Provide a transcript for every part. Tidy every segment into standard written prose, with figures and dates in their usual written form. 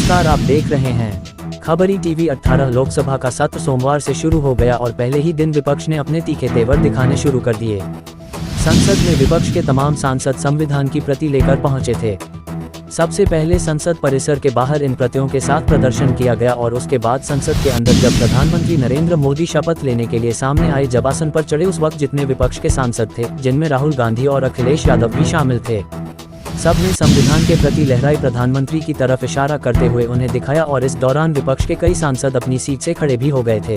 नमस्कार, आप देख रहे हैं खबरी टीवी। 18 लोकसभा का सत्र सोमवार से शुरू हो गया और पहले ही दिन विपक्ष ने अपने तीखे तेवर दिखाने शुरू कर दिए। संसद में विपक्ष के तमाम सांसद संविधान की प्रति लेकर पहुंचे थे। सबसे पहले संसद परिसर के बाहर इन प्रतियों के साथ प्रदर्शन किया गया और उसके बाद संसद के अंदर जब प्रधानमंत्री नरेंद्र मोदी शपथ लेने के लिए सामने आए, जब आसन पर चढ़े उस वक्त जितने विपक्ष के सांसद थे, जिनमें राहुल गांधी और अखिलेश यादव भी शामिल थे, सब ने संविधान के प्रति लहराई प्रधानमंत्री की तरफ इशारा करते हुए उन्हें दिखाया और इस दौरान विपक्ष के कई सांसद अपनी सीट से खड़े भी हो गए थे।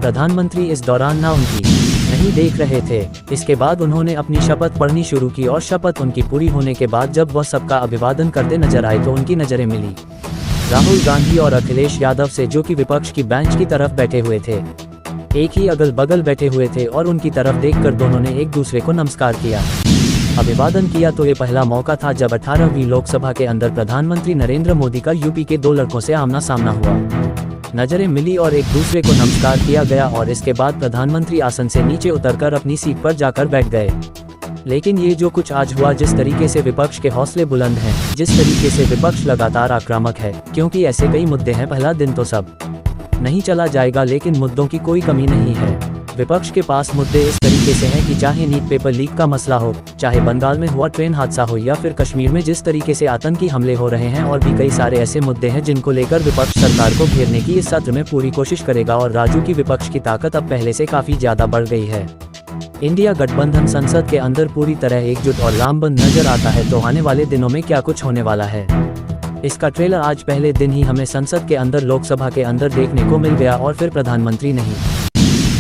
प्रधानमंत्री इस दौरान ना उनकी नहीं देख रहे थे। इसके बाद उन्होंने अपनी शपथ पढ़नी शुरू की और शपथ उनकी पूरी होने के बाद जब वह सबका अभिवादन करते नजर आए तो उनकी नजरें मिली राहुल गांधी और अखिलेश यादव से, जो कि विपक्ष की बेंच की तरफ बैठे हुए थे। एक ही अगल बगल बैठे हुए थे और उनकी तरफ देखकर दोनों ने एक दूसरे को नमस्कार किया, अभिवादन किया। तो ये पहला मौका था जब 18वीं लोकसभा के अंदर प्रधानमंत्री नरेंद्र मोदी का यूपी के दो लड़कों से आमना सामना हुआ, नजरें मिली और एक दूसरे को नमस्कार किया गया और इसके बाद प्रधानमंत्री आसन से नीचे उतरकर अपनी सीट पर जाकर बैठ गए। लेकिन ये जो कुछ आज हुआ, जिस तरीके से विपक्ष के हौसले बुलंद हैं, जिस तरीके से विपक्ष लगातार आक्रामक है, क्योंकि ऐसे कई मुद्दे हैं। पहला दिन तो सब नहीं चला जाएगा, लेकिन मुद्दों की कोई कमी नहीं है। विपक्ष के पास मुद्दे इस तरीके से हैं कि चाहे नीट पेपर लीक का मसला हो, चाहे बंगाल में हुआ ट्रेन हादसा हो, या फिर कश्मीर में जिस तरीके से आतंकी हमले हो रहे हैं, और भी कई सारे ऐसे मुद्दे हैं जिनको लेकर विपक्ष सरकार को घेरने की इस सत्र में पूरी कोशिश करेगा। और राजू की विपक्ष की ताकत अब पहले से काफी ज्यादा बढ़ गई है। इंडिया गठबंधन संसद के अंदर पूरी तरह एकजुट और लामबंद नजर आता है। तो आने वाले दिनों में क्या कुछ होने वाला है, इसका ट्रेलर आज पहले दिन ही हमें संसद के अंदर लोकसभा के अंदर देखने को मिल गया। और फिर प्रधानमंत्री नहीं,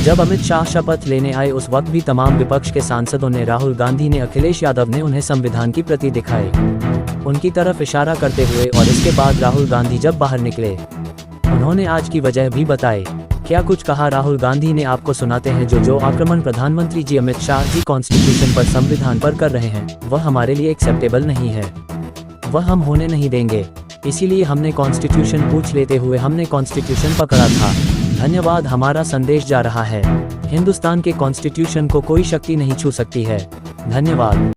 जब अमित शाह शपथ लेने आए उस वक्त भी तमाम विपक्ष के सांसदों ने, राहुल गांधी ने, अखिलेश यादव ने उन्हें संविधान की प्रति दिखाई, उनकी तरफ इशारा करते हुए। और इसके बाद राहुल गांधी जब बाहर निकले, उन्होंने आज की वजह भी बताई। क्या कुछ कहा राहुल गांधी ने, आपको सुनाते हैं। जो आक्रमण प्रधानमंत्री जी अमित शाह जी कॉन्स्टिट्यूशन पर, संविधान पर कर रहे हैं, वह हमारे लिए एक्सेप्टेबल नहीं है, वह हम होने नहीं देंगे। इसीलिए हमने कॉन्स्टिट्यूशन पूछ लेते हुए हमने कॉन्स्टिट्यूशन पकड़ा था। धन्यवाद। हमारा संदेश जा रहा है, हिंदुस्तान के कॉन्स्टिट्यूशन को कोई शक्ति नहीं छू सकती है। धन्यवाद।